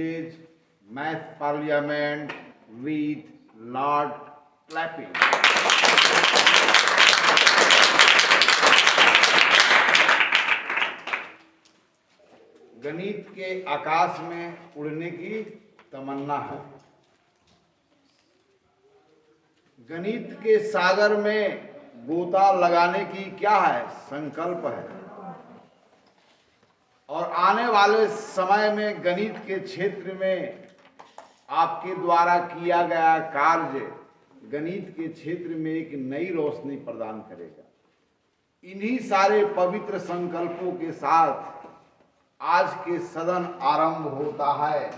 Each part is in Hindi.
today's math parliament with loud clapping. गणित के आकाश में उड़ने की तमन्ना है, गणित के सागर में गोता लगाने की क्या है, संकल्प है। और आने वाले समय में गणित के क्षेत्र में आपके द्वारा किया गया कार्य गणित के क्षेत्र में एक नई रोशनी प्रदान करेगा। इन्हीं सारे पवित्र संकल्पों के साथ आज के सदन आरंभ होता है,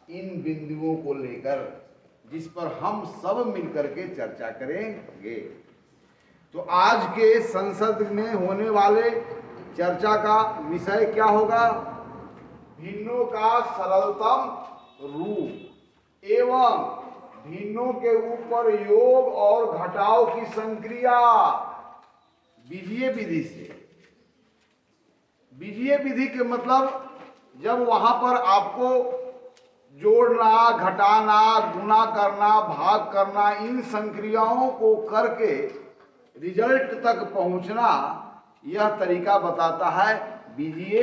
इन बिंदुओं को लेकर जिस पर हम सब मिलकर के चर्चा करेंगे। तो आज के संसद में होने वाले चर्चा का विषय क्या होगा? भिन्नों का सरलतम रूप एवं भिन्नों के ऊपर योग और घटाव की संक्रिया बीजीय विधि से। बीजीय विधि के मतलब जब वहां पर आपको जोड़ना, घटाना, गुणा करना, भाग करना, इन संक्रियाओं को करके रिजल्ट तक पहुंचना, यह तरीका बताता है बीजीय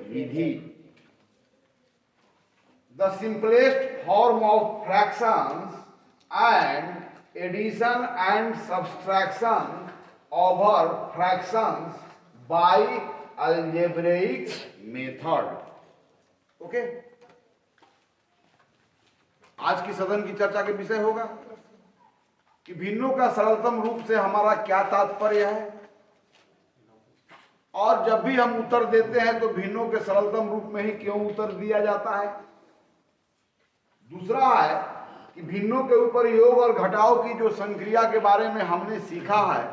विधि। The simplest form of fractions and addition and subtraction over fractions by algebraic method. Okay, आज की सदन की चर्चा के विषय होगा कि भिन्नों का सरलतम रूप से हमारा क्या तात्पर्य है, और जब भी हम उत्तर देते हैं तो भिन्नों के सरलतम रूप में ही क्यों उत्तर दिया जाता है। दूसरा है कि भिन्नों के ऊपर योग और घटाव की जो संक्रिया के बारे में हमने सीखा है,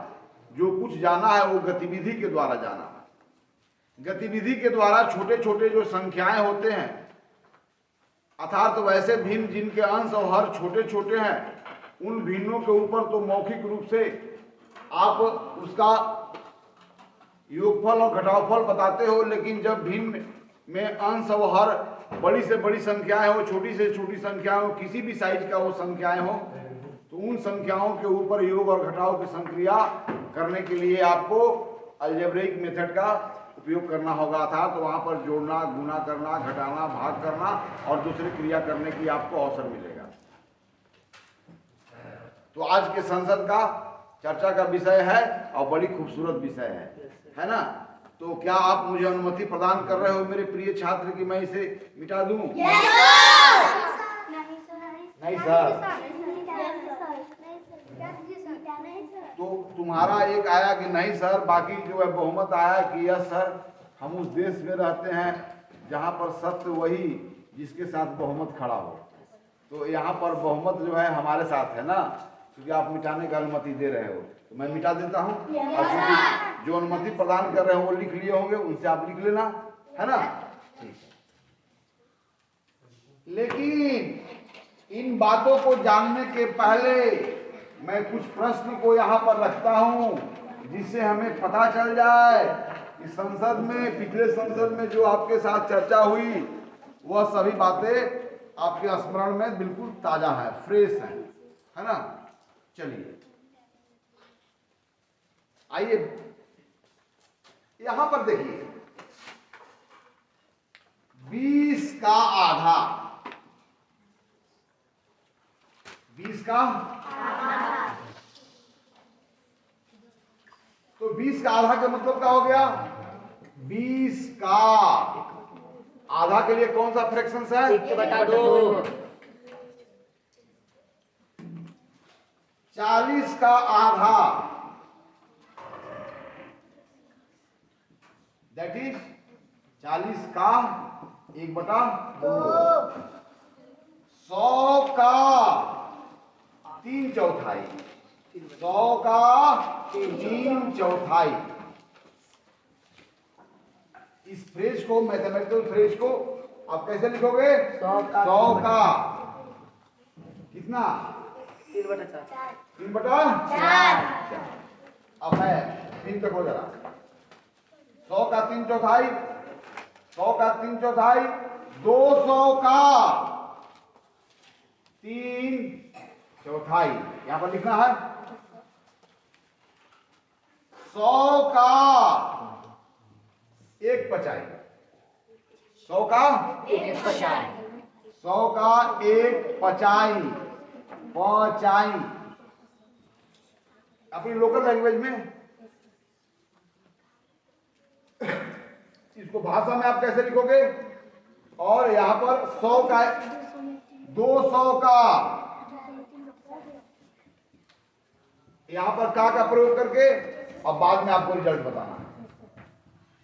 जो कुछ जाना है वो गतिविधि के द्वारा जाना है। गतिविधि के द्वारा छोटे छोटे जो संख्याएं होते हैं, अर्थात वैसे भिन्न जिनके अंश और हर छोटे छोटे हैं, उन भिन्नों के ऊपर तो मौखिक रूप से आप उसका योगफल और घटावफल बताते हो, लेकिन जब भिन्न में अंश और हर बड़ी से बड़ी संख्याएं हो, छोटी से छोटी संख्याएं हो, किसी भी साइज का वो संख्याएं हो, तो उन संख्याओं के ऊपर योग और घटाव की संक्रिया करने के लिए आपको अलजेब्रिक मेथड का उपयोग करना होगा था। तो वहां पर जोड़ना, गुणा करना, घटाना, भाग करना और दूसरी क्रिया करने की आपको अवसर मिलेगा। तो आज के संसद का चर्चा का विषय है और बड़ी खूबसूरत विषय है ना। तो क्या आप मुझे अनुमति प्रदान कर रहे हो मेरे प्रिय छात्र कि मैं इसे मिटा दूं? नहीं सर। तो तुम्हारा एक आया कि नहीं सर, बाकी जो है बहुमत आया कि यस सर। हम उस देश में रहते हैं जहां पर सत्य वही जिसके साथ बहुमत खड़ा हो। तो यहाँ पर बहुमत जो है हमारे साथ है ना, क्योंकि आप मिटाने का अनुमति दे रहे हो तो मैं मिटा देता हूँ। और क्योंकि जो अनुमति प्रदान कर रहे हो वो लिख लिए होंगे, उनसे आप लिख लेना, है ना। ठीक है, लेकिन इन बातों को जानने के पहले मैं कुछ प्रश्न को यहाँ पर रखता हूँ जिससे हमें पता चल जाए कि संसद में, पिछले संसद में जो आपके साथ चर्चा हुई वह सभी बातें आपके स्मरण में बिल्कुल ताजा है, फ्रेश है ना। चलिए आइए यहां पर देखिए, 20 का आधा, 20 का तो 20 का आधा का मतलब क्या हो गया? 20 का आधा के लिए कौन सा फ्रैक्शन है? 1/2। 40 का आधा, दैट इज 40 का 1/2। 100 का 3/4, 100 का 3/4। इस फ्रेज को, मैथमेटिकल फ्रेज को आप कैसे लिखोगे? 100 का कितना? 3/4। अब है 3 तक हो जरा। 100 का 3/4, 100 का 3/4, 200 का चौथाई, यहां पर लिखना है 100 का 1 पचाई, 100 का 1 पचाई, 100 का 1 पचाई, पचाई अपनी लोकल लैंग्वेज में। इसको भाषा में आप कैसे लिखोगे? और यहां पर 100 का 200 का, यहां पर का प्रयोग करके अब बाद में आपको रिजल्ट बताना है।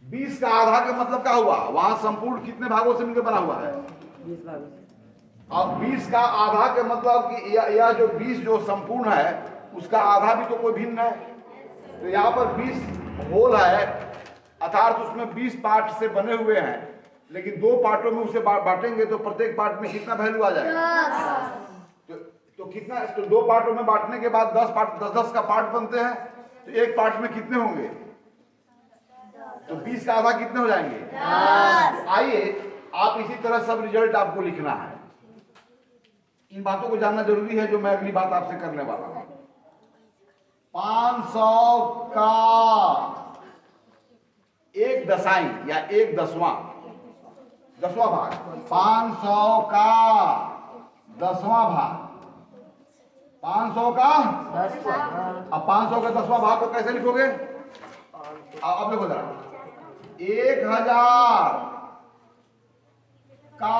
20 का आधा का मतलब क्या हुआ? वहां संपूर्ण कितने भागों से मिलकर बना हुआ है? 20 भागों से। अब 20 का आधा के मतलब कि यह जो 20 जो संपूर्ण है उसका आधा भी तो कोई भिन्न है। तो यहाँ पर 20 होल है, अर्थात उसमें 20 पार्ट से बने हुए हैं, लेकिन 2 पार्टों में उसे बांटेंगे तो प्रत्येक पार्ट में कितना वैल्यू आ जाएगा? तो कितना? तो 2 पार्टों में बांटने के बाद 10 पार्ट, 10-10 का पार्ट बनते हैं, तो एक पार्ट में कितने होंगे? तो 20 का आधा कितने हो जाएंगे? 10। आइए आप इसी तरह सब रिजल्ट आपको लिखना है। इन बातों को जानना जरूरी है जो मैं अगली बात आपसे करने वाला हूं। 500 का 1/10 या 1/10वां, 10वां भाग, 500 का 10वां भाग, 500 का 10। अब 500 का 10वां भाग को कैसे लिखोगे? अब लिखो जरा, 1000 का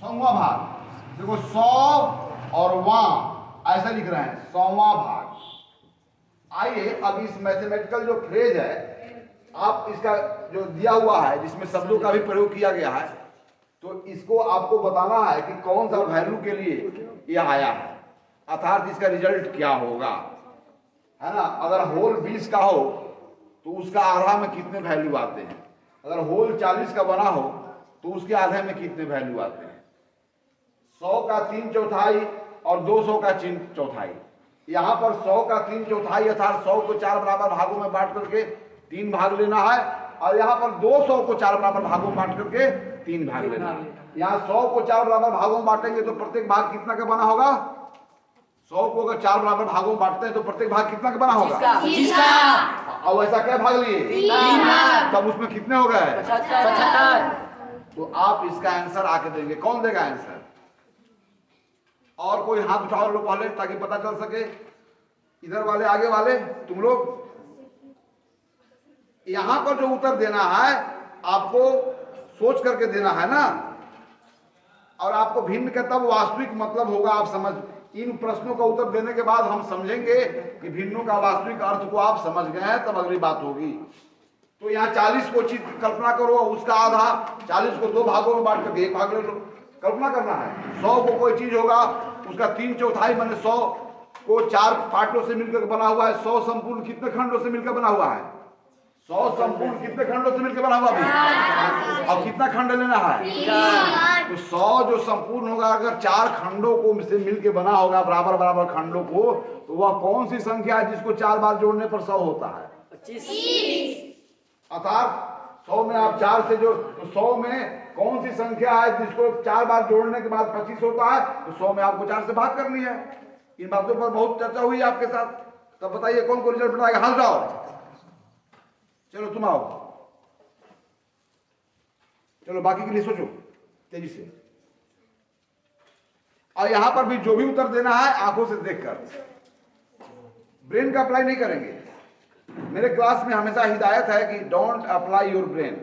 100वां भाग, देखो 100 और वां ऐसा लिख रहे हैं, 100वां भाग। आइए अब इस मैथमेटिकल जो फ्रेज है, आप इसका जो दिया हुआ है जिसमें शब्दों का भी प्रयोग किया गया है, तो इसको आपको बताना है कि कौन सा वैल्यू के लिए यह आया है, अर्थात इसका रिजल्ट क्या होगा, है ना। अगर होल 20 का हो तो उसका आधा में कितने वैल्यू आते हैं, अगर होल 40 का बना हो तो उसके आधे में कितने वैल्यू आते हैं। 100 का 3/4 और 200 का 3/4। यहाँ पर 100 का 3/4 अर्थात 100 को 4 बराबर भागों में बांट करके 3 भाग लेना है, और यहाँ पर 200 को 4 बराबर भागों में बांट करके 3 भाग लेना है। यहाँ 100 को 4 बराबर भागों में बांटेंगे तो प्रत्येक भाग कितना का बना होगा? 100 को अगर 4 बराबर भागों में बांटते हैं तो प्रत्येक भाग कितना का बना होगा? 25 का। अब ऐसा क्या भाग लिए? 3 भाग। तब उसमें कितने हो गए? 75। तो आप इसका आंसर आके देंगे। कौन देगा आंसर? और कोई हाथ उठाओ लोग पहले, ताकि पता चल सके। इधर वाले, आगे वाले, तुम लोग। यहां पर जो उत्तर देना है आपको सोच करके देना है ना, और आपको भिन्न का तब वास्तविक मतलब होगा। आप समझ, इन प्रश्नों का उत्तर देने के बाद हम समझेंगे कि भिन्नों का वास्तविक अर्थ को आप समझ गए हैं, तब अगली बात होगी। तो यहाँ 40 को कल्पना करो, उसका आधा, 40 को 2 भागों में बांट करके 1 भाग ले लो, कल्पना करना है। 100 को कोई चीज होगा, उसका 3/4 माने 100 को 4 पार्टों से मिलकर बना हुआ है। 100 संपूर्ण कितने खंडों से मिलकर बना हुआ है? 100 संपूर्ण कितने खंडों से मिलकर बना हुआ भी? अब कितना खंड लेना है? तो 100 जो संपूर्ण होगा, अगर 4 खंडों को से मिलकर बना होगा, बराबर बराबर खंडों को, तो वह कौन सी संख्या है जिसको 4 बार जोड़ने पर 100 होता है? 25। अर्थात 100 में आप 4 से जो, तो 100 में कौन सी संख्या है जिसको 4 बार जोड़ने के बाद 25 होता है? तो 100 में आपको 4 से भाग करनी है। इन बातों पर बहुत चर्चा हुई आपके साथ। तब बताइए कौन कौन रिजल्ट बताएगा? हाथ जाओ, चलो तुम आओ, चलो बाकी के लिए सोचो तेजी से। और यहां पर भी जो भी उत्तर देना है आंखों से देखकर, ब्रेन का अप्लाई नहीं करेंगे। मेरे क्लास में हमेशा हिदायत है कि don't apply your brain,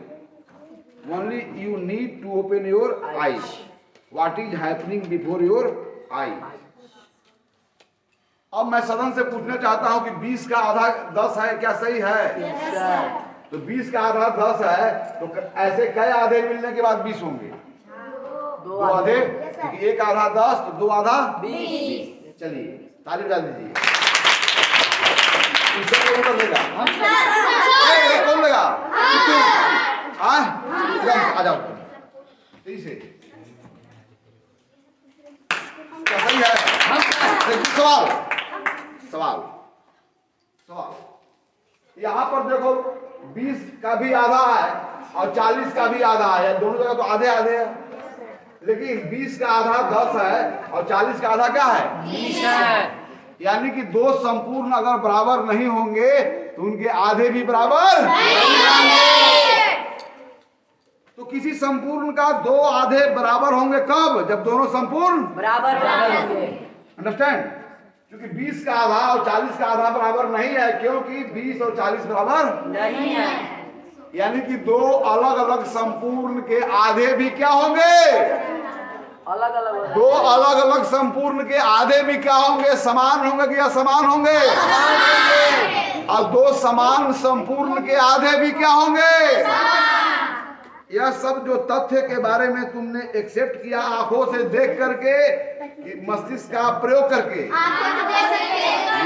only you need to open your eyes, what is happening before your eye. अब मैं सदन से पूछना चाहता हूं कि 20 का आधा 10 है, क्या सही है? तो 20 का आधा 10 है, तो ऐसे कई आधे मिलने के बाद 20 होंगे? 2 आधे, क्योंकि 1 आधा 10 तो 2 आधा 20। चलिए ताली डाल दीजिए। कौन कर देगा? कौन देगा? आ जाओ से क्या सही है? सवाल सवाल सवाल यहां पर देखो, 20 का भी आधा है और 40 का भी आधा है, दोनों जगह तो आधे आधे है। लेकिन 20 का आधा 10 है और 40 का आधा क्या है? 20 है। यानी कि दो संपूर्ण अगर बराबर नहीं होंगे तो उनके आधे भी बराबर नहीं होंगे। तो किसी संपूर्ण का दो आधे बराबर होंगे कब? जब दोनों संपूर्ण बराबर होंगे। अंडरस्टैंड? क्योंकि 20 का आधा और 40 का आधा बराबर नहीं है, क्योंकि 20 और 40 बराबर नहीं है। यानी कि दो अलग अलग संपूर्ण के आधे भी क्या होंगे? अलग अलग। दो अलग अलग संपूर्ण के आधे भी क्या होंगे? समान होंगे कि असमान होंगे? और दो समान संपूर्ण के आधे भी क्या होंगे? यह सब जो तथ्य के बारे में तुमने एक्सेप्ट किया आंखों से देख करके, मस्तिष्क का प्रयोग करके।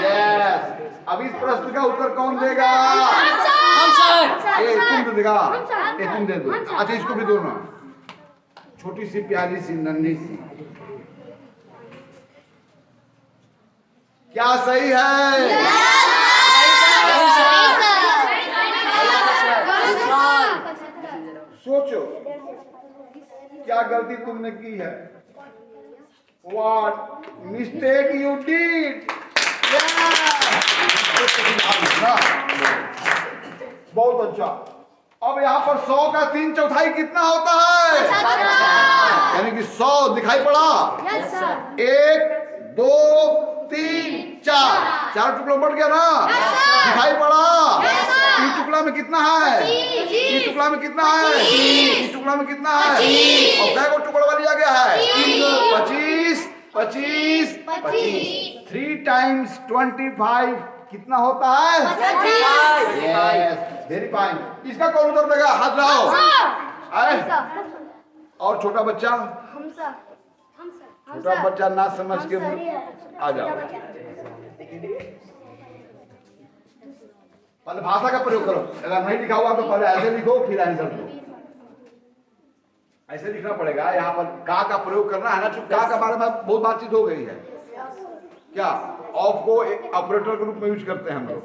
यस। अब इस प्रश्न का उत्तर कौन देगा? हम सर। ए तुम दे देगा? ए तुम दे दो। अच्छा इसको भी दो ना, छोटी सी प्यारी सी नन्ही सी। क्या सही है? सोचो क्या गलती तुमने की है? What mistake you did? बहुत अच्छा। अब यहाँ पर 100 का 3/4 कितना होता है? यानी कि 100 दिखाई पड़ा? 1 2 3 4 4 टुकड़ों बढ़ गया ना? दिखाई पड़ा? 3 टुकड़ा में कितना है? 3 टुकड़ा में कितना है? 3 टुकड़ा में कितना है? और कै को टुकड़ा लिया गया है? 25 25 25। 3 टाइम्स 25 कितना होता है? Yes, very fine. इसका कौन उत्तर देगा? हाथ लाओ। और छोटा बच्चा? छोटा बच्चा ना समझ के आ जाओ। पहले भाषा का प्रयोग करो। अगर नहीं लिखा हुआ तो पहले ऐसे लिखो, फिर आंसर दो। ऐसे लिखना पड़ेगा। यहाँ पर का प्रयोग करना है ना, चूंकि का बारे में बहुत बातचीत हो गई है। क्या ऑफ को ऑपरेटर के रूप में यूज करते हैं हम लोग?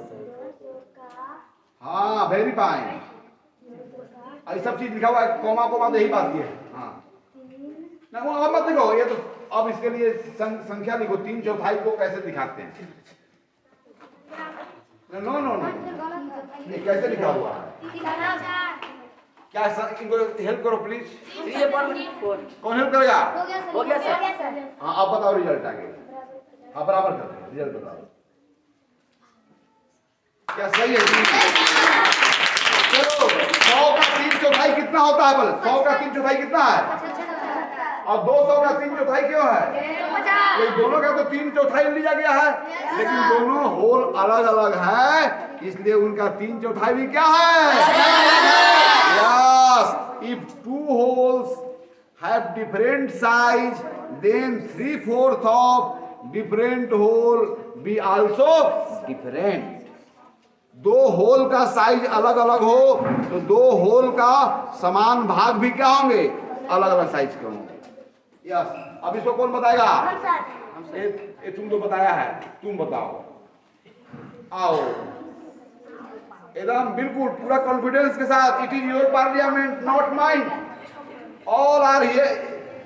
हाँ, वेरी फाइन। ये सब चीज लिखा हुआ है, कोमा कोमा तो यही बात की है। हाँ ना, वो अब मत लिखो ये तो। अब इसके लिए संख्या लिखो। 3/4 को कैसे दिखाते हैं? नो नो नो, ये कैसे लिखा हुआ है? क्या इनको हेल्प करो प्लीज। कौन हेल्प करेगा? हो गया सर। हाँ अब बताओ रिजल्ट आगे। हाँ बराबर करते हैं, रिजल्ट बताओ। क्या सही है? चलो 100 का 3/4 कितना होता है? बोले 100 का 3/4 कितना है? और 200 का 3/4 क्यों है? ये दोनों का तो 3/4 लिया गया है, लेकिन दोनों होल अलग अलग है, इसलिए उनका 3/4 भी क्या है? Yes. If 2 holes have different size, then 3/4 of different hole be also different. दो होल का साइज अलग अलग हो तो दो होल का समान भाग भी क्या होंगे? अलग अलग साइज के होंगे। यस। अब इसको कौन बताएगा? ये तुम तो बताया है, तुम बताओ। आओ एकदम बिल्कुल पूरा कॉन्फिडेंस के साथ। It is your parliament, not mine. All are here.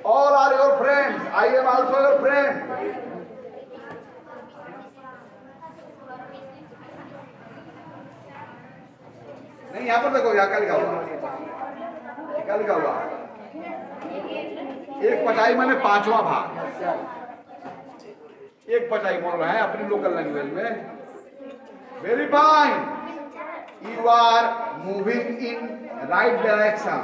All are your friends. I am also your friend. नहीं, यहाँ पर देखो, यहाँ क्या लिखा हुआ? क्या लिखा हुआ? 1/5 माने 5वां भाग। 1/5 बोल रहे हैं अपनी लोकल लैंग्वेज में। Very fine. You are moving in right direction.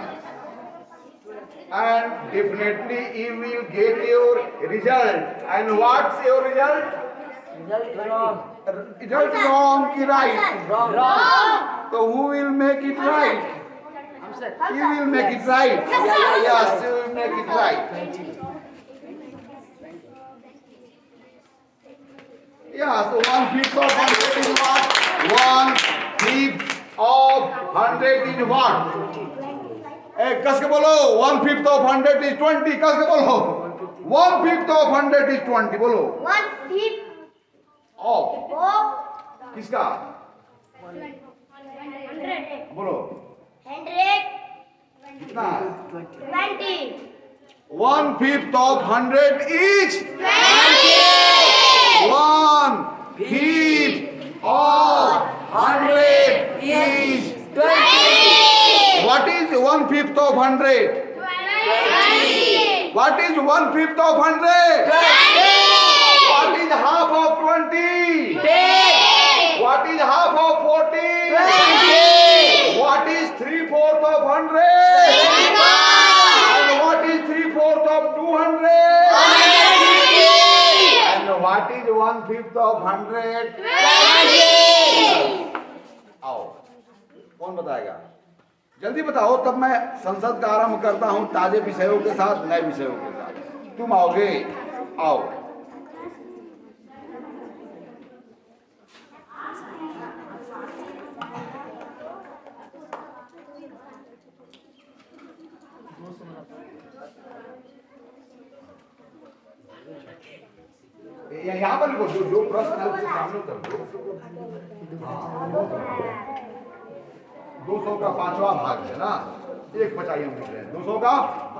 And definitely you will get your result. And what's your result? Result wrong. Result wrong ki right? Wrong. So who will make it right? हम sir. You will make it right. Yes, you will make it right. Yeah, so 1/5 of 100 is what? 1/5 of 100 is what? कस के बोलो। 1/5 of 100 is 20। कस के बोलो। 1/5 of 100 is 20। बोलो 1/5 ऑफ किसका? 100 बोलो 100 कितना? 20। 1/5 of 100 is 20. 1/5 of 100 is 20. What is 1/5 of 100? 20. What is 1/5 of 100? 20. What is half of 20? 10. What is half of 40? 20. What is 3/4 of 100? 25. And what is 3/4 of 200? 150. And what is 1/5 of 100? 20. आओ, कौन बताएगा? जल्दी बताओ, तब मैं संसद का आरंभ करता हूं ताजे विषयों के साथ, नए विषयों के साथ। तुम आओगे? आओ। यहाँ पर लिखो, जो प्रश्न है उसके सामने उतर दो। 200 का 5वां भाग है ना, एक बचाई हम लिख रहे हैं। 200 का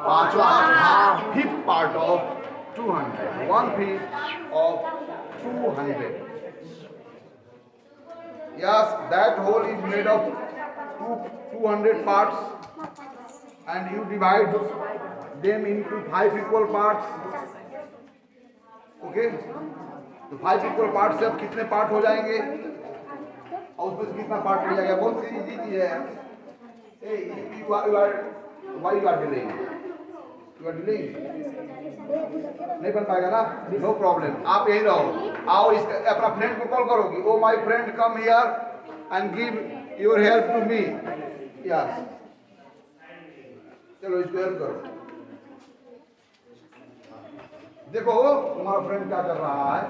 5वां भाग, 5th part of 200, 1/5 of 200. Yes, that whole is made of 200 parts, and you divide them into 5 equal parts. Okay, तो 5 इक्वल पार्ट से अब कितने पार्ट हो जाएंगे और उसमें से कितना पार्ट हो जाएगा? बहुत सी इजी चीज है। Why you are delaying? नहीं बन पाएगा ना, नो प्रॉब्लम, आप यही रहो। आओ, इसका अपना फ्रेंड को कॉल करोगी, oh my friend come here and give your help to me. Yes, चलो इसको हेल्प करो। देखो तुम्हारा फ्रेंड क्या कर रहा है।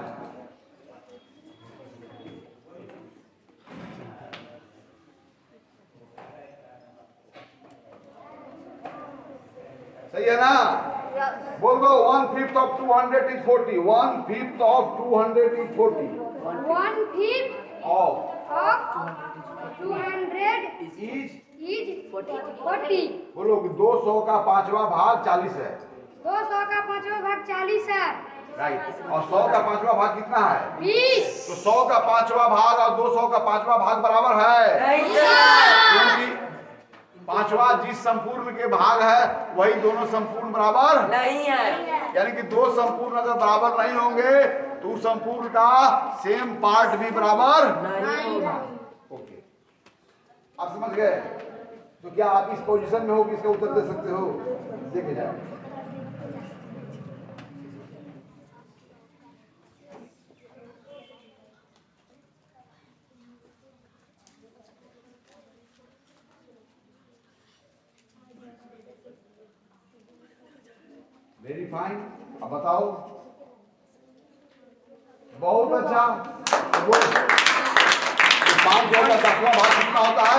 सही है ना? बोल दो, 1/5 of 200 is 40. 1/5 of 200 is 40. 1/5 Of of 200 is 40. बोलो कि 200 का 5वां भाग 40 है। 200 का 5वां भाग 40 है। राइट, और 100 का 5वां भाग कितना है? 20। तो 100 का 5वां भाग और 200 का 5वां भाग बराबर है, क्योंकि 5वां जिस संपूर्ण के भाग है वही दोनों संपूर्ण बराबर नहीं है। यानी कि दो संपूर्ण अगर बराबर नहीं होंगे तो उस संपूर्ण का सेम पार्ट भी बराबर नहीं होगा। ओके, आप समझ गए? तो क्या आप इस पोजीशन में हो कि इसका उत्तर दे सकते हो? देखे जाए। वेरी फाइन, अब बताओ। बहुत अच्छा। बोल, 500 का 10वां भाग कितना होता है?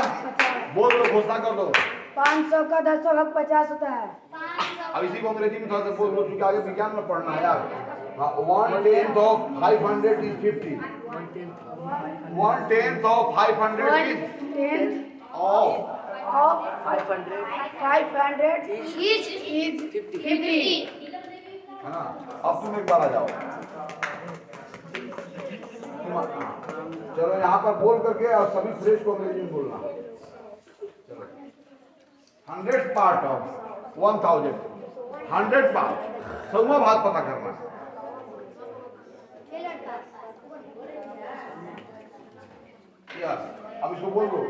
बोल दो, घोषणा कर दो। 500 का 10वां भाग 50 होता है। अब इसी को अंग्रेजी में थोड़ा सा बोल दो, क्योंकि आगे विज्ञान में पढ़ना है यार। 1/10 of 500 is 50. 1/10 of 500 is 10 of 500 is 50. है ना? अब तुम एक बार आ जाओ। चलो यहाँ पर बोल करके और सभी फ्रेश को अंग्रेजी में बोलना। चलो, 100 पार्ट ऑफ 1000, 100 पार्ट 100वां भाग पता करना है। यस, अब इसको बोल दो।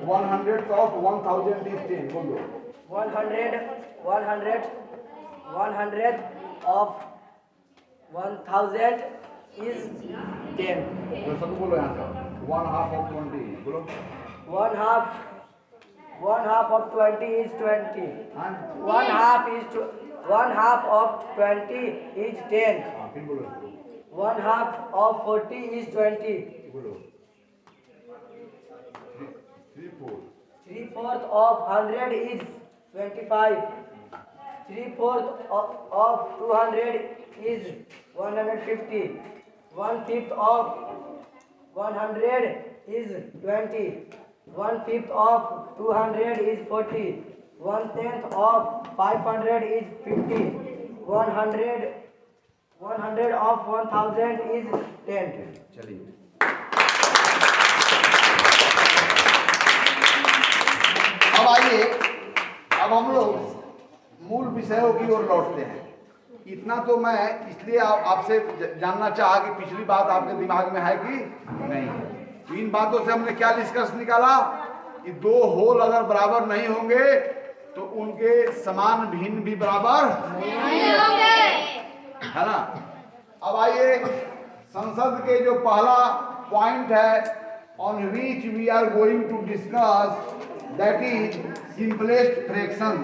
100 of 1000 is 10, बोल दो। 100 of 1000 is 10. तो सब बोलो यहाँ से। 1/2 of 20, बोलो। 1/2 of 20 is 20. हाँ, 1/2 of 20 is 10. हाँ, फिर बोलो। 1/2 of 40 is 20. बोलो। 3/4 3/4 of 100 is 25. 3/4 of 200 is 150. 1/5 of 100 is 20. 1/5 of 200 is 40. 1/10 of 500 is 50. 100 of 1000 is 10. चलिए, अब आइए, अब हम लोग मूल विषयों की ओर लौटते हैं। इतना तो मैं इसलिए आपसे जानना चाहा कि पिछली बात आपके दिमाग में है कि नहीं। तो इन बातों से हमने क्या निष्कर्ष निकाला कि दो होल अगर बराबर नहीं होंगे तो उनके समान भिन्न भी बराबर नहीं होंगे। है ना। अब आइए, संसद के जो पहला पॉइंट है on which we are going to discuss, that is simplest fraction.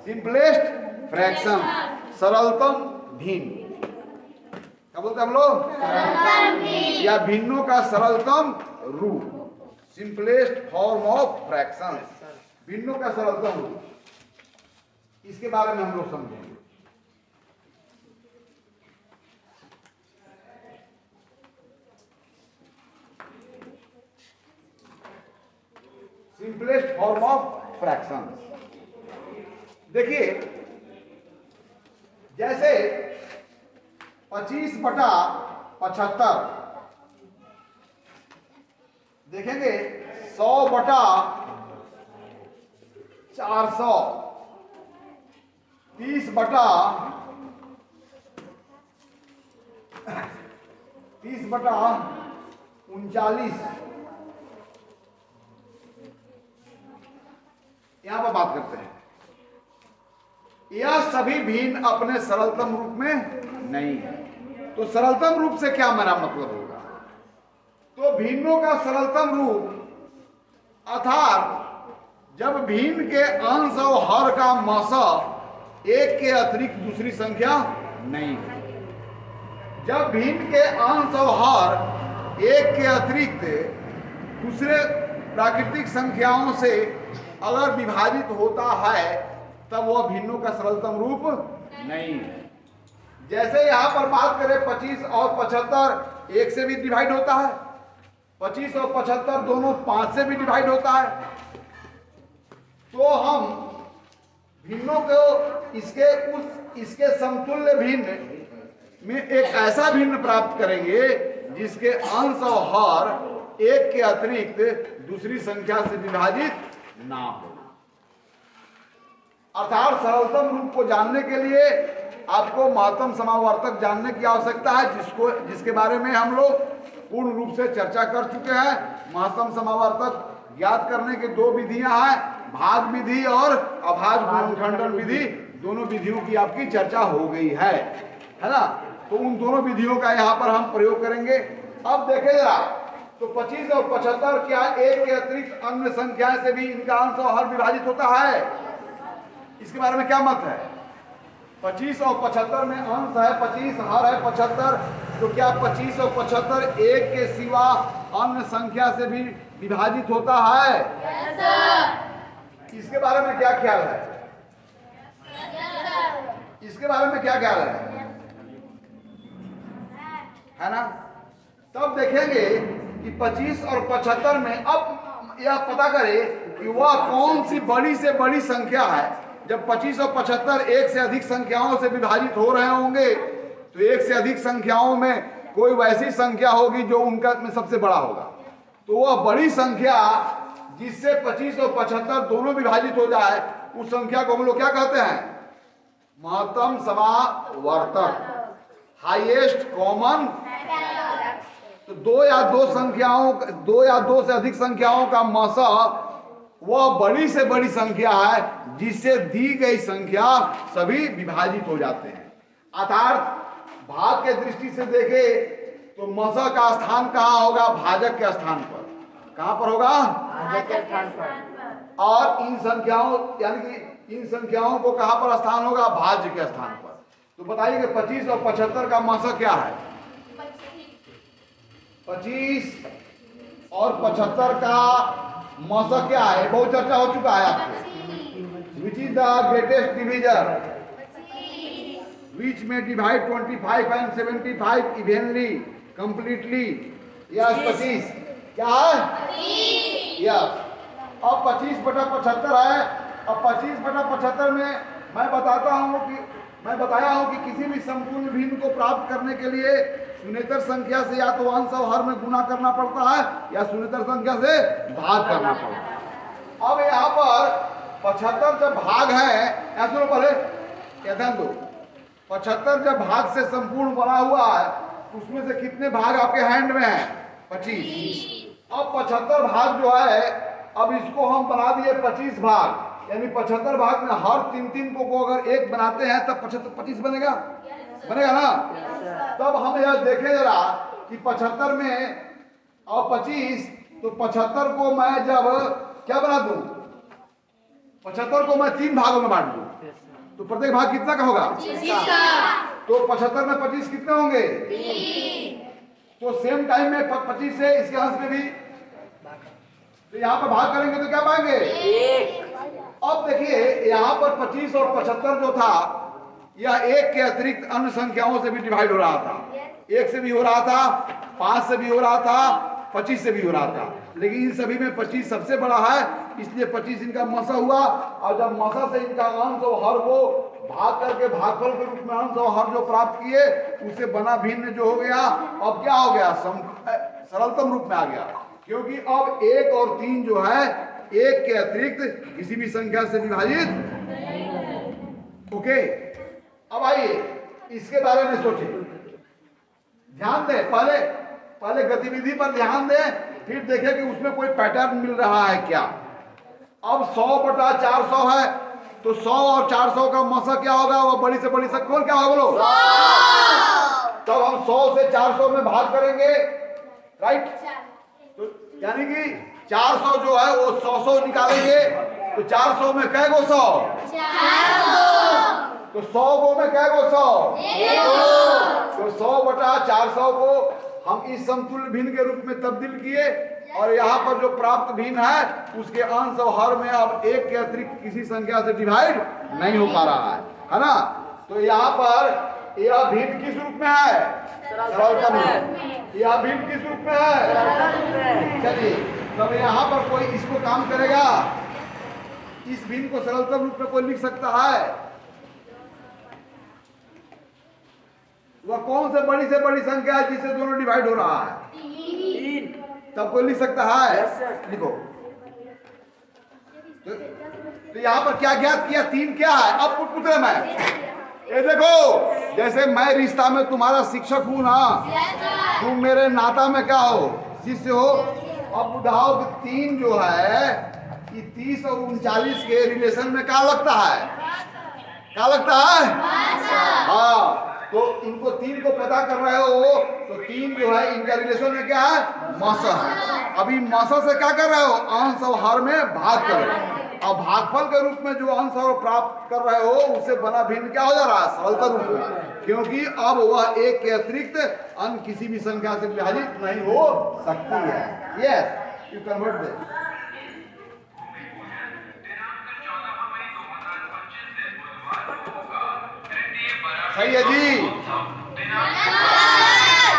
Simplest fraction, सरलतम भिन्न। क्या बोलते हैं हम लोग? या भिन्नों का सरलतम रूप, सिंपलेस्ट फॉर्म ऑफ फ्रैक्शन, भिन्नों का सरलतम रूप। इसके बारे में हम लोग समझेंगे। Simplest form of fraction. देखिए, जैसे 25/75 देखेंगे, 100/400, 30/39, यहां पर बात करते हैं। यह सभी भिन्न अपने सरलतम रूप में नहीं है। तो सरलतम रूप से क्या मेरा मतलब होगा? तो भिन्नों का सरलतम रूप अर्थात जब भिन्न के अंश और हर का मसा एक के अतिरिक्त दूसरी संख्या नहीं है। जब भिन्न के अंश और हर एक के अतिरिक्त दूसरे प्राकृतिक संख्याओं से अगर विभाजित होता है तब वह भिन्नों का सरलतम रूप नहीं है। जैसे यहां पर बात करें 25 और 75 1 से भी डिवाइड होता है, 25 और 75 दोनों 5 से भी डिवाइड होता है। तो हम भिन्नों को इसके समतुल्य भिन्न में एक ऐसा भिन्न प्राप्त करेंगे जिसके अंश और हर एक के अतिरिक्त दूसरी संख्या से विभाजित ना हो। अर्थात सरलतम रूप को जानने के लिए आपको महत्तम समावर्तक जानने की आवश्यकता है, जिसके बारे में हम लोग पूर्ण रूप से चर्चा कर चुके हैं। महत्तम समावर्तक ज्ञात करने की दो विधियां हैं, भाग विधि और अभाज्य गुणनखंडन विधि। दोनों विधियों की आपकी चर्चा हो गई है ना। तो उन दोनों विधियों का यहाँ पर हम प्रयोग करेंगे। अब देखें जरा, तो 25 और 75 क्या एक के अतिरिक्त अन्य संख्या से भी इनका अंश और हर विभाजित होता है? इसके बारे में क्या मत है? 25 और 75 में अंश है 25, हर है 75। तो क्या 25 और 75 एक के सिवा अन्य संख्या से भी विभाजित होता है? इसके बारे में क्या ख्याल है? इसके बारे में क्या ख्याल है ना। तब देखेंगे कि 25 और 75 में अब यह पता करें कि वह कौन सी बड़ी से बड़ी संख्या है। जब 25 और 75 एक से अधिक संख्याओं से विभाजित हो रहे होंगे तो एक से अधिक संख्याओं में कोई वैसी संख्या होगी जो उनका में सबसे बड़ा होगा। तो वह बड़ी संख्या जिससे 25 और 75 दोनों विभाजित हो जाए, उस संख्या को हम लोग क्या कहते हैं? महत्तम समावर्तक, हाईएस्ट कॉमन। तो दो या दो से अधिक संख्याओं का मसा वह बड़ी से बड़ी संख्या है जिससे दी गई संख्या सभी विभाजित हो जाते हैं। अर्थात भाग के दृष्टि से देखे तो मसा का स्थान कहाँ होगा? भाजक के स्थान पर। कहाँ पर होगा? भाजक के स्थान पर। और इन संख्याओं यानी कि इन संख्याओं को कहाँ पर स्थान होगा? भाज्य के स्थान पर। तो बताइए कि 25 और 75 का मसा क्या है? 25 और 75 का मसा क्या है? बहुत चर्चा हो चुका है आपको। Which is the greatest divisor which may divide 25 and 75 evenly, completely? Yes, 25 क्या है? 25 यस। अब 25/75 है अब 25/75 में मैं बताया हूं कि किसी भी संपूर्ण भिन्न को प्राप्त करने के लिए शून्येतर संख्या से या तो अंश और हर में गुणा करना पड़ता है या शून्येतर संख्या से भाग करना पड़ता है। अब यहाँ पर 75 जब भाग है, ऐसा सुनो पहले ध्यान दो, 75 जब भाग से संपूर्ण बना हुआ है उसमें से कितने भाग आपके हैंड में है? 25। अब 75 भाग जो है, अब इसको हम बना दिए 25 भाग, यानी 75 भाग में हर 3 को अगर एक बनाते हैं तब 25 बनेगा, बनेगा ना? तब हम यह देखें जरा कि 75 में और 25, तो 75 को मैं जब क्या बना दूं, 75 को मैं 3 भागों में बांट दूं तो प्रत्येक भाग कितना का होगा? तो 75 में 25 कितने होंगे? तो सेम टाइम में 25 से इसके अंश में भी, तो यहाँ पर भाग करेंगे तो क्या पाएंगे? अब देखिए यहाँ पर 25 और 75 जो था यह एक के अतिरिक्त अन्य संख्याओं से भी डिवाइड हो रहा था। 1 से भी हो रहा था, 5 से भी हो रहा था, 25 से भी हो रहा था, लेकिन इन सभी में 25 सबसे बड़ा है, इसलिए 25 इनका मसा हुआ। और जब मसा से इनका अंश और हर को भाग करके भागफल के रूप में अंश और हर जो प्राप्त किए उसे बना भिन्न जो हो गया, अब क्या हो गया? सरलतम रूप में आ गया, क्योंकि अब 1 और 3 जो है 1 के अतिरिक्त किसी भी संख्या से विभाजित। ओके, अब आइए इसके बारे में सोचें, ध्यान दें, पहले गतिविधि पर ध्यान दें, फिर देखें कि उसमें कोई पैटर्न मिल रहा है क्या। अब 100/400 है, तो 100 और 400 का मसा क्या होगा? वो बड़ी से बड़ी संख्या क्या होगा बोलो? तब हम 100 से 400 में भाग करेंगे, राइट? तो यानी कि 400 जो है वो 100 निकालेंगे, तो 400 में कै गो 100? 400। तो 100 गो में कै गो 100? 100। तो 100/400 को हम इस समतुल्य भिन्न के रूप में तब्दील किए, और यहाँ पर जो प्राप्त भिन्न है उसके अंश और हर में अब 1 के अतिरिक्त किसी संख्या से डिवाइड नहीं हो पा रहा है ना? तो यहाँ पर यह भिन्न किस रूप में है? सरलतम रूप। यह भिन्न किस रूप में है? चलिए, तब यहाँ पर कोई इसको काम करेगा, इस भिन्न को सरलतम रूप में कोई लिख सकता है? वह कौन से बड़ी संख्या है जिससे दोनों डिवाइड हो रहा है? 3। तब कोई लिख सकता है? लिखो। तो यहाँ पर क्या ज्ञात किया? 3 क्या है? अब पूछ रहे मैं, ये देखो, जैसे मैं रिश्ता में तुम्हारा शिक्षक हूं ना, तुम मेरे नाता में क्या हो? शिष्य हो। अब बुझाओ कि 3 जो है कि 30 और 39 के रिलेशन में क्या लगता है? क्या लगता है? हाँ, तो इनको 3 को पता कर रहे हो, तो 3 जो है इनका रिलेशन में क्या है? मसा है। अभी मसा से क्या कर रहे हो? अंश और हर में भाग कर रहे हो। अब भागफल के रूप में जो अंश और प्राप्त कर रहे हो उससे बना भिन्न क्या हो जा रहा है? सरलता रूप में, क्योंकि अब वह 1 के अतिरिक्त अन्य किसी भी संख्या से विभाजित नहीं हो सकती है। Yes, you convert this. सही है जी।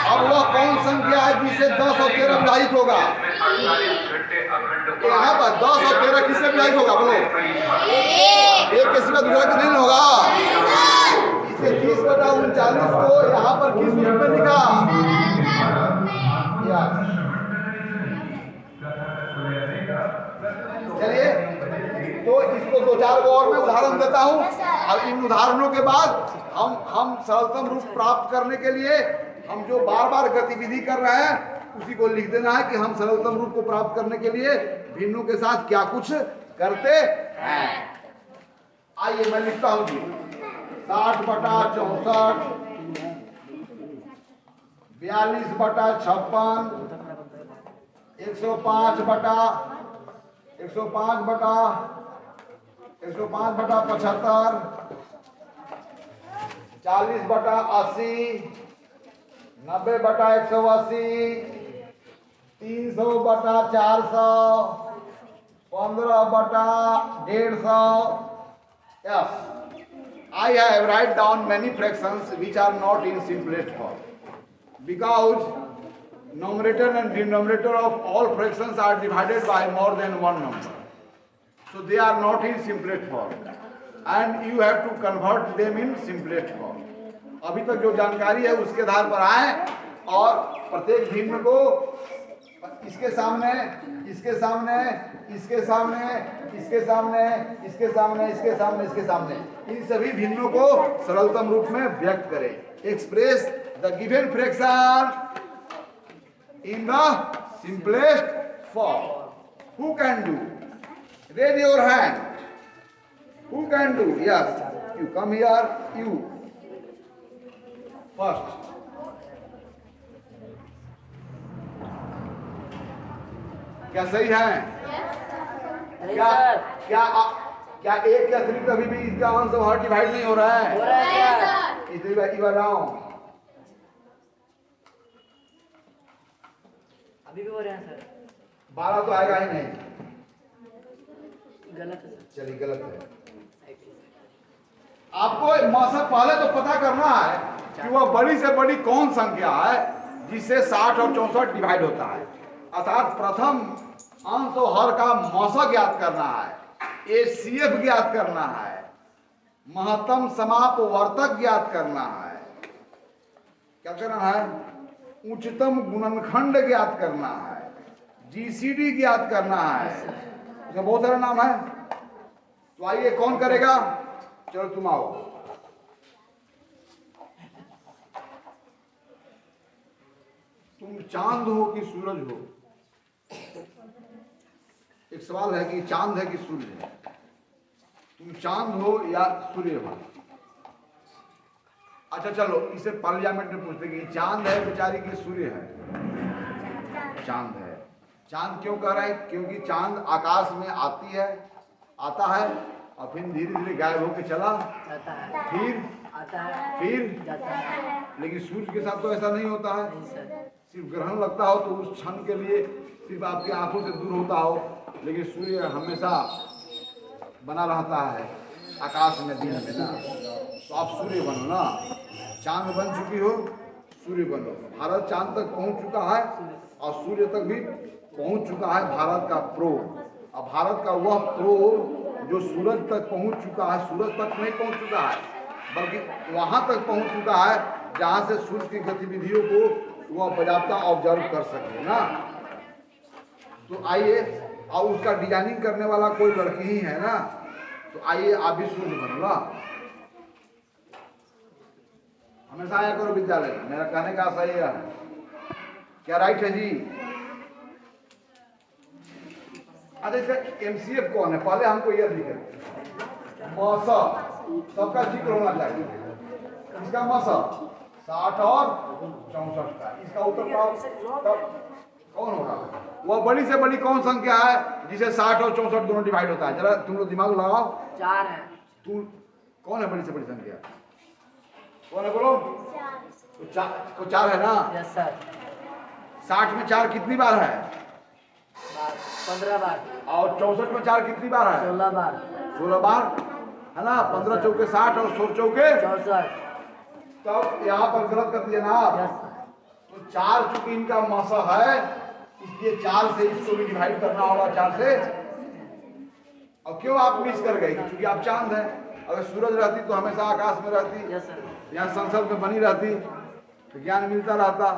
अब वह कौन संख्या है जिसे 10 और 13 विभाजित होगा? यहाँ पर 10 और 13 किससे विभाजित होगा बोलो? एक किसी का दूसरा नहीं होगा। इसे 30/39 को यहाँ पर किस रूप में लिखा? चलिए, तो इसको 2-4 को और मैं उदाहरण देता हूँ, और इन उदाहरणों के बाद हम सरलतम रूप प्राप्त करने के लिए हम जो बार गतिविधि कर रहे हैं उसी को लिख देना है कि हम सरलतम रूप को प्राप्त करने के लिए भिन्नों के साथ क्या कुछ करते हैं। आइए मैं लिखता हूं जी, 60/64, 42/56, 105/75, 40/80, 90/180, 300/400, 15/150. Yes, I have write down many fractions which are not in simplest form, because numerator and denominator of all fractions are divided by more than one number. So they are not in simplest form and you have to convert them in simplest form. अभी तक जो जानकारी है उसके आधार पर आए और प्रत्येक भिन्न को इसके सामने, इसके सामने, इसके सामने, इसके सामने, इसके सामने, इसके सामने, इसके सामने, इन सभी भिन्नों को सरलतम रूप में व्यक्त करें. Express the given fraction in the simplest form. Who can do? Raise your hand. Who can do? Yes, you come here. You first. क्या सही है? क्या क्या क्या एक के अतिरिक्त अभी भी इसका अंश और हर डिवाइड नहीं हो रहा है? हो रहा है सर। इसलिए बाकी बार रहा हूं. अभी भी हो रहे हैं सर। 12 तो आएगा ही नहीं. गलत है सर। चलिए गलत है. आपको मौसा पहले तो पता करना है कि वह बड़ी से बड़ी कौन संख्या है जिससे 60 और 64 डिवाइड होता है. अर्थात प्रथम अंश और हर का मौसा ज्ञात करना है, एचसीएफ ज्ञात करना है, महत्तम समाप वर्तक ज्ञात करना है, क्या करना है, उच्चतम गुणनखंड ज्ञात करना है, जीसीडी ज्ञात करना है. इसका बहुत सारा नाम है. तो आइए कौन करेगा? चलो तुम आओ. तुम चांद हो कि सूरज हो? एक सवाल है कि चांद है कि सूर्य है. तुम चांद हो या सूर्य हो? अच्छा चलो इसे पार्लियामेंट में पूछते कि चांद है बेचारी की सूर्य है? चांद है. चांद क्यों कह रहा है? क्योंकि चांद आकाश में आती है, आता है और फिर धीरे धीरे गायब होकर चला जाता है, फिर आता है, फिर जाता है। लेकिन सूर्य के साथ तो ऐसा नहीं होता है. नहीं सर। सिर्फ ग्रहण लगता हो तो उस क्षण के लिए सिर्फ आपकी आंखों से दूर होता हो, लेकिन सूर्य हमेशा बना रहता है आकाश में दिन में ना. तो आप सूर्य बनो ना. चांद बन चुकी हो, सूर्य बनो. भारत चांद तक पहुंच चुका है और सूर्य तक भी पहुंच चुका है भारत का प्रोब. और भारत का वह प्रोब जो सूरज तक पहुंच चुका है, सूरज तक नहीं पहुंच चुका है बल्कि वहां तक पहुंच चुका है जहां से सूर्य की गतिविधियों को वह बजाता ऑब्जर्व कर सके ना. तो आइए, और उसका डिजाइनिंग करने वाला कोई लड़की ही है ना. तो आइए आप भी सूर्य बनो ना. हमेशा आया करो विद्यालय में. मेरा कहने का आशा यह है. क्या राइट है जी? अच्छा इसका एमसीएफ कौन है? पहले हमको यह दिखे मौसा सबका जिक्र होना चाहिए. इसका मौसा 60 और 64 का. इसका उत्तर कौन होगा? वह बड़ी से बड़ी कौन संख्या है जिसे 60 और 64 दोनों डिवाइड होता है? जरा तुम लोग दिमाग लगाओ. 4 है। तू कौन है बड़ी से बड़ी संख्या? कौन है बोलो? तो 4 है ना. Yes sir. 60 में 4 कितनी बार है? 15 बार। और 64 में 4 कितनी बार है? 16 बार। 16 बार है ना. 15 चौके 60 और 16 चौके 64। तब यहाँ पर गलत कर दिया ना आप. Yes sir. तो 4 चूंकि इनका मौसा है इसलिए 4 से इसको भी डिवाइड करना होगा 4 से. और क्यों आप मिस कर गए? क्योंकि आप चांद हैं. अगर सूरज रहती तो हमेशा आकाश में रहती, यस सर। यहाँ संसद में बनी रहती तो ज्ञान मिलता रहता.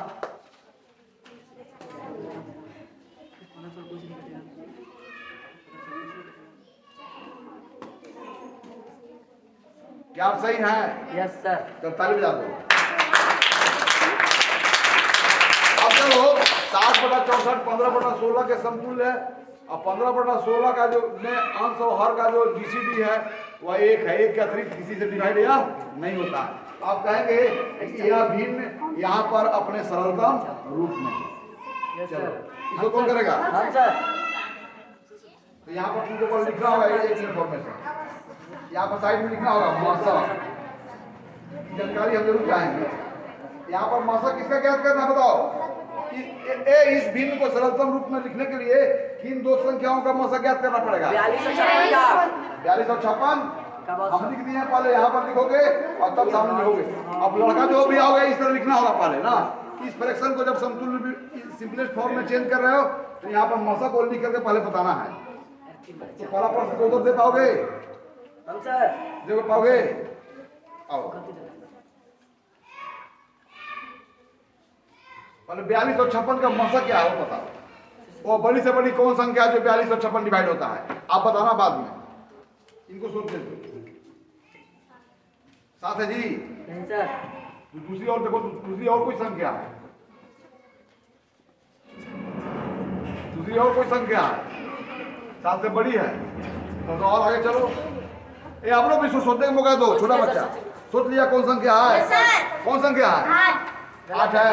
क्या आप सही हैं? Yes sir. तो ताली बजा दो. अब चलो 60/64 15/16 के समतुल्य है. और 15/16 का जो में अंश और हर का जो जीसीडी है वह 1 है. 1 के अतिरिक्त किसी से डिवाइड या नहीं होता है. आप कहेंगे कि यह भिन्न यहाँ पर अपने सरलतम रूप में. यस चलो सर। इसको कौन करेगा? हम सर। तो यहाँ पर तुमको पर लिखना होगा एक इन्फॉर्मेशन. यहाँ पर साइड में लिखना होगा मौसा. जानकारी हम जरूर चाहेंगे. यहाँ पर मौसा किसका ज्ञात करना बताओ. इस भिन्न को सरलतम रूप में लिखने के लिए किन दो संख्याओं का मौसा ज्ञात करना पड़ेगा? 42 और 56 हम लिख दिए. पहले यहाँ पर लिखोगे और तब सामने लिखोगे. अब लड़का जो भी आओगे इस तरह लिखना होगा पहले ना. इस फ्रैक्शन को जब समतुल्य सिंपलेस्ट फॉर्म में चेंज कर रहे हो तो यहाँ पर मौसा को लिख करके पहले बताना है. तो पहला प्रश्न को उत्तर दे पाओगे? हम सर देखो पाओगे? आओ पहले 4256 का मसा क्या है वो बताओ। वो बड़ी से बड़ी कौन संख्या है जो 4256 डिवाइड होता है? आप बताना बाद में, इनको सोचने दो। साथ है जी? नहीं सर। दूसरी और देखो, दूसरी और कोई संख्या है? दूसरी और कोई संख्या है साथ से बड़ी है? तो और आगे चलो। ये आप लोग भी सोचने का मौका दो। छोटा बच्चा सोच लिया कौन संख्या है? कौन संख्या है? 8 है?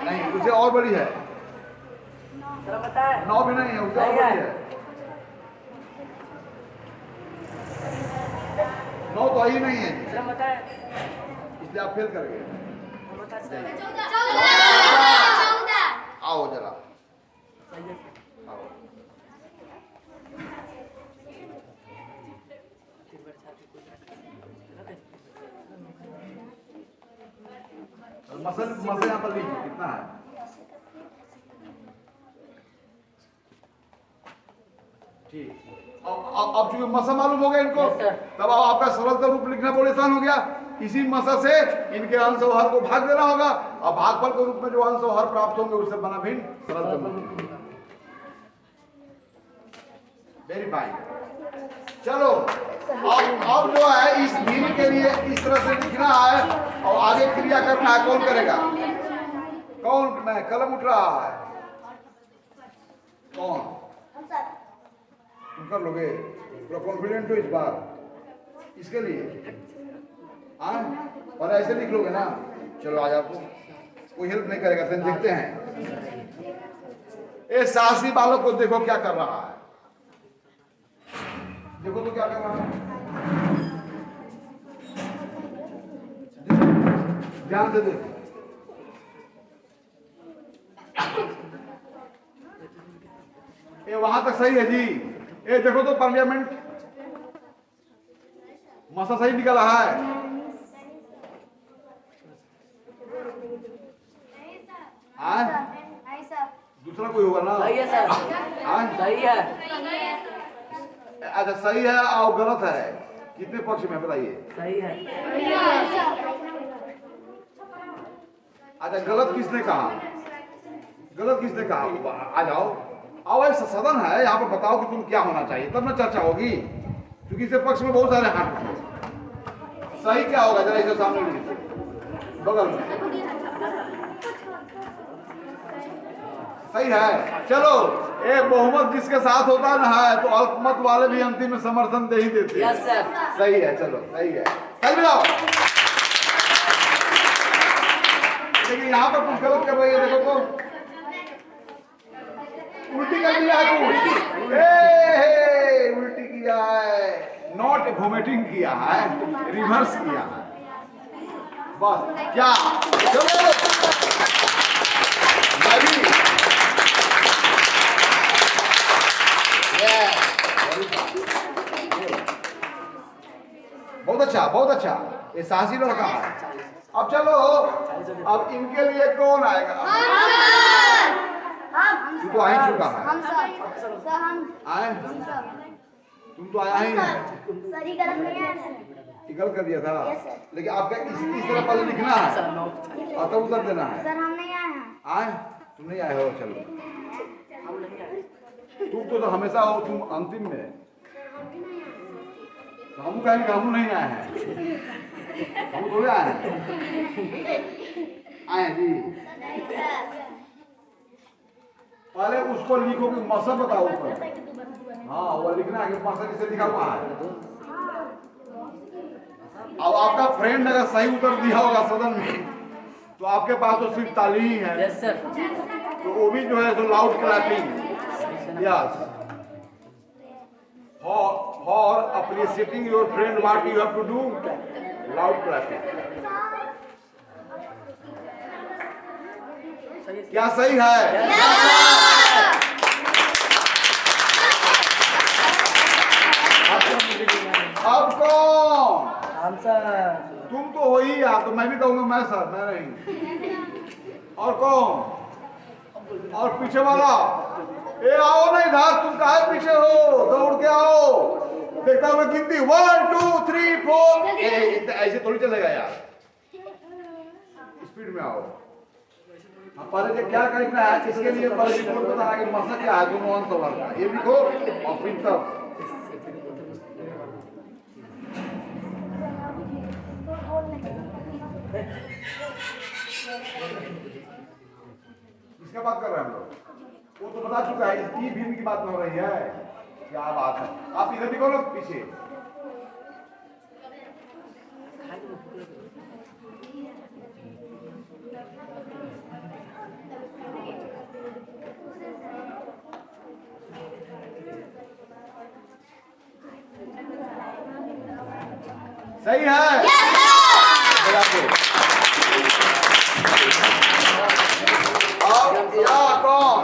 नहीं, उससे और बड़ी है। सर बताए 9 भी नहीं है, उससे और बड़ी है। 9 तो ही नहीं है, सर बताए इसलिए आप फेल कर गए। हम बता सर 14 आओ जरा सही है आओ। मसल यहाँ पर लिखो कितना है? ठीक। अब चूंकि मसा मालूम हो गया इनको, Yes, sir. तब अब आपका सरलता रूप लिखना बड़े आसान हो गया। इसी मसा से इनके अंश और हर को भाग देना होगा और भागफल के रूप में जो अंश और हर प्राप्त होंगे उससे बना भिन्न सरलता रूप। Very fine. चलो अब जो है इस भिन्न के लिए इस तरह से लिखना है और आगे क्रिया करना है। कौन करेगा? कौन? मैं कलम उठ रहा है। कौन? तुम कर लोगे? पूरा कॉन्फिडेंट हो इस बार इसके लिए? हाँ, और ऐसे लिख लोगे ना? चलो आज आपको कोई हेल्प नहीं करेगा। फिर देखते हैं ये साहसी बालक को देखो क्या कर रहा है। देखो तो क्या कर रहा है, ध्यान से देखो। ये वहां तक सही है जी। ये देखो तो पार्लियामेंट मसा सही निकल रहा है। दूसरा कोई होगा ना? सही है सर सही है अच्छा सही है और गलत है कितने पक्ष में बताइए? सही है अच्छा गलत किसने कहा? गलत किसने कहा? आ जाओ आओ, ऐसा सदन है यहाँ पर, बताओ कि तुम क्या होना चाहिए, तब ना चर्चा होगी। क्योंकि इसके पक्ष में बहुत सारे हाथ हैं। सही क्या होगा जरा इसे सामने लीजिए बगल में। सही है। चलो ये बहुमत जिसके साथ होता है तो अल्पमत वाले भी अंतिम में समर्थन दे ही देते हैं। यस सर सही है। चलो सही है। चल जाओ। लेकिन यहाँ पर कुछ गलत कर रही है। देखो तो उल्टी कर दिया है। उल्टी किया है, नॉट वोमिटिंग किया है, रिवर्स किया है बस। क्या चलो बहुत अच्छा बहुत अच्छा। ये साहसी लड़का है। अब चलो अब इनके लिए कौन आएगा? तू तो आ ही चुका है। आए तुम तो आया ही है। गलत कर दिया था। लेकिन आपका इस तरह पहले लिखना है और तब उत्तर देना है। सर हम नहीं आए हैं। आए तुम नहीं आए हो? चलो तुम तो हमेशा हो, तुम अंतिम में। तो हम कहेंगे कि हम नहीं आए हैं। हम थोड़े आए हैं। आए जी। पहले उसको लिखो कि मसा बताओ ऊपर। हाँ वो लिखना है कि मसा किसे लिखा हुआ है। अब आपका फ्रेंड अगर सही उत्तर दिया होगा सदन में तो आपके पास तो सिर्फ ताली ही है। यस सर तो वो भी जो है तो loud clapping. Yes for appreciating your friend what you have to do, loud clapping। क्या सही है? अब कौन? हम सर तुम तो हो ही यार। तो मैं भी कहूंगा मैं सर, मैं नहीं। और कौन? और पीछे वाला, ए आओ ना इधर, तुम काहे पीछे हो, दौड़ के आओ। देखता हूँ मैं गिनती 1 2 3 4। ऐसे थोड़ी चलेगा यार, स्पीड में आओ। पहले से क्या करना है इसके लिए पहले रिपोर्ट बता कि मसला क्या है, दोनों अंश सवाल का ये लिखो और फिर तब किसका बात कर रहे हैं हम लोग, वो तो बता चुका है, इसकी भीम की बात हो रही है। क्या बात है, आप इधर भी करो पीछे। सही है। अब या कौन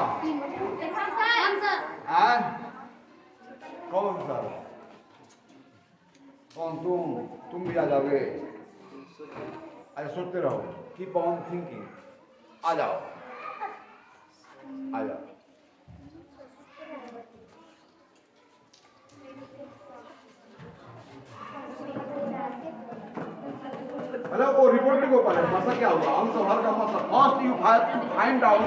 कौन सर, कौन तुम भी आ जाओगे। अच्छा सोचते रहो, कीप ऑन थिंकिंग। आ जाओ आ जाओ। मतलब वो रिपोर्ट लिखो पहले, मसला क्या होगा, हम सवाल का मसला। First you have to find out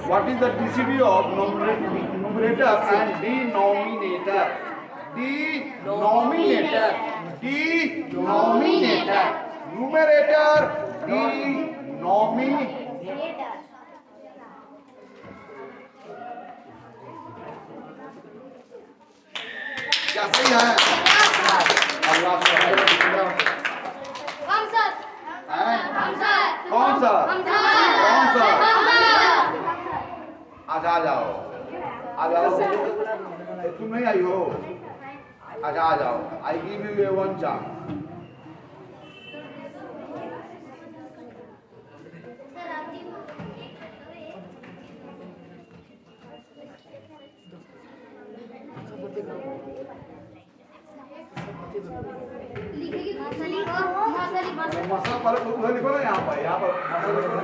what is the DCD of numerator and denominator. Denominator, denominator, numerator, denominator. क्या सही है? अल्लाह से कौन सा अच्छा आ जाओ आ जाओ। तुम नहीं आई हो, अच्छा आ जाओ। I give U A 1 chance. मसला पर उधर लिखो ना, यहाँ पर मसला लिखो ना।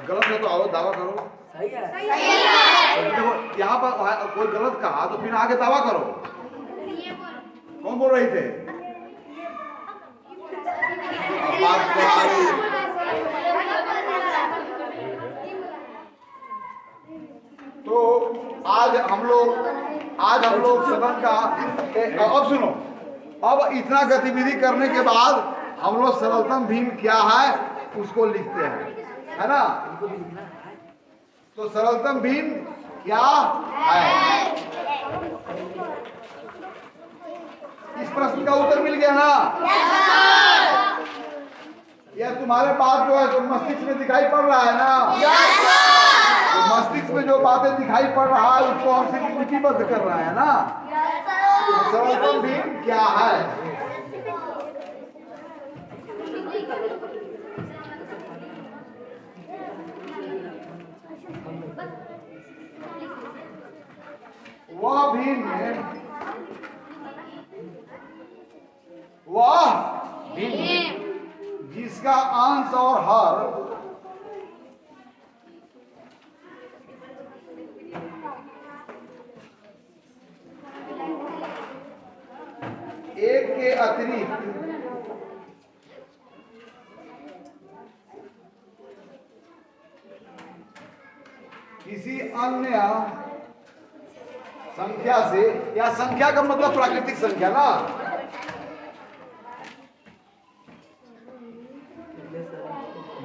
गलत है तो आओ दावा करो। सही है। देखो यहाँ पर कोई गलत कहा तो फिर आगे दावा करो। कौन बोल रही थे? बात तो आई। तो आज हम लोग सदन का अब सुनो, अब इतना गतिविधि करने के बाद हम लोग सरलतम भीम क्या है उसको लिखते हैं, है ना। तो सरलतम भीम क्या है, इस प्रश्न का उत्तर मिल गया ना। यह तुम्हारे बात जो है तो मस्तिष्क में दिखाई पड़ रहा है ना। तो मस्तिष्क में जो बातें दिखाई पड़ रहा है उसको हम सिर्फ लिपिबद्ध कर रहे हैं ना। तो सरलतम भीम क्या है? वह भीम जिसका अंश और हर एक के अतिरिक्त किसी अन्य संख्या से, या संख्या का मतलब प्राकृतिक संख्या ना,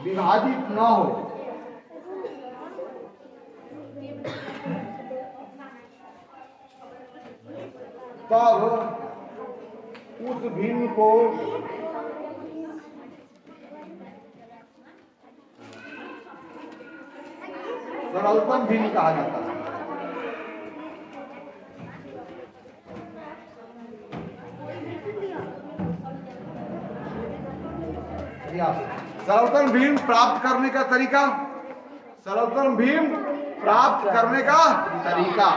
विभाजित ना हो तब उस भिन्न को सरलतम भिन्न कहा जाता है। सरलतम भीम प्राप्त करने का तरीका, सरलतम भीम प्राप्त करने का तरीका।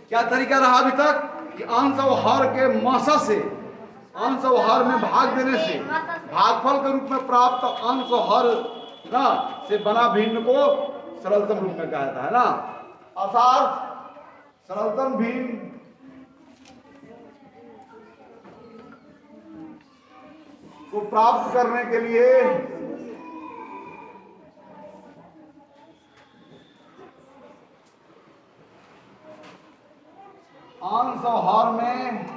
क्या तरीका रहा अभी तक कि अंश और हर के मासा से, अंश और हर में भाग देने से भागफल के रूप में प्राप्त अंश और हर ना से बना भिन्न को सरलतम रूप में कहा जाता है ना। अर्थात सरलतम भिन्न को प्राप्त करने के लिए अंश और हर में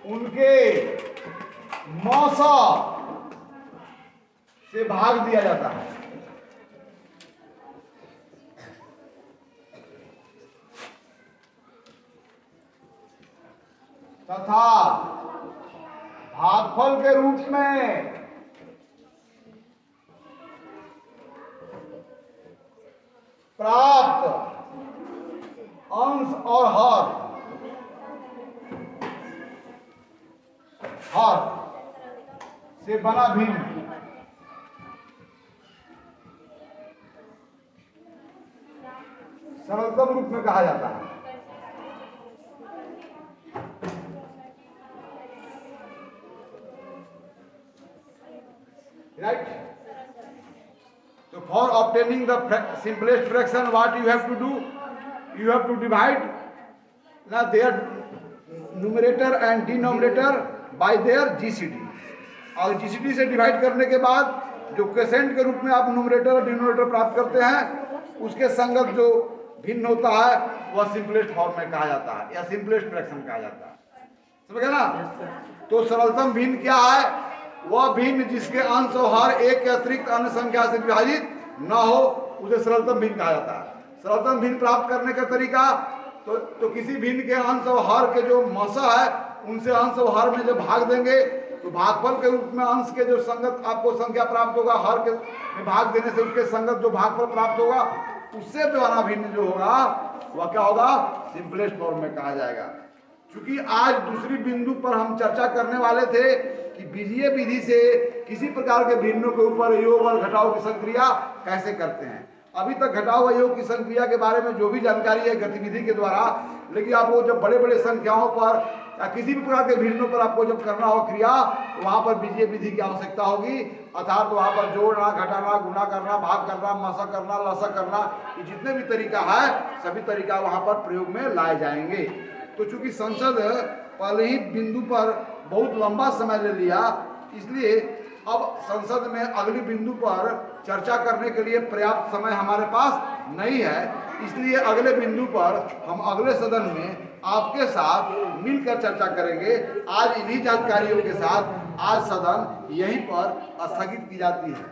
उनके मौसा से भाग दिया जाता है। तथा भागफल के रूप में प्राप्त अंश और हर से बना भिन्न सरलतम रूप में कहा जाता है। Right? So for obtaining the simplest fraction, what you have to do? You have to divide now their numerator and denominator by their GCD. और GCD से डिवाइड करने के बाद जो क्वेसेंट के रूप में आप न्यूमरेटर और डिनोमिनेटर प्राप्त करते हैं, उसके संगत जो भिन्न होता है वह सिंपलेस्ट फॉर्म में कहा जाता है या सिंपलेस्ट फ्रैक्शन कहा जाता है। समझ गए ना? तो सरलतम भिन्न क्या है? वह भिन्न जिसके अंश और हर एक के अतिरिक्त अन्य संख्या से विभाजित न हो, उसे सरलतम भिन्न कहा जाता है। सरलतम भिन्न प्राप्त करने का तरीका तो किसी भिन्न के अंश और हर के जो मसा है उनसे अंश और हर में जब भाग देंगे तो भागफल के रूप में अंश के जो संगत आपको संख्या प्राप्त होगा, हर के में भाग देने से उसके संगत जो भागफल प्राप्त होगा उससे बना भिन्न जो होगा वह क्या होगा? सिंपलेस्ट फॉर्म में कहा जाएगा। क्योंकि आज दूसरी बिंदु पर हम चर्चा करने वाले थे कि बीजीय विधि से किसी प्रकार के भिन्नों के ऊपर योग और घटाव की संक्रिया कैसे करते हैं। अभी तक घटाव और योग की संक्रिया के बारे में जो भी जानकारी है गतिविधि के द्वारा, लेकिन आपको जब बड़े बड़े संख्याओं पर या किसी भी प्रकार के भिन्नों पर आपको जब करना हो क्रिया, तो वहां पर बीजीय विधि की आवश्यकता होगी। अर्थात वहां पर जोड़ना, घटाना, गुना करना, भाग करना, मसा करना, लसा करना, ये जितने भी तरीका है सभी तरीका वहां पर प्रयोग में लाए जाएंगे। तो चूंकि संसद पहले ही बिंदु पर बहुत लंबा समय ले लिया, इसलिए अब संसद में अगली बिंदु पर चर्चा करने के लिए पर्याप्त समय हमारे पास नहीं है। इसलिए अगले बिंदु पर हम अगले सदन में आपके साथ मिलकर चर्चा करेंगे। आज इन्हीं जानकारियों के साथ आज सदन यहीं पर स्थगित की जाती है।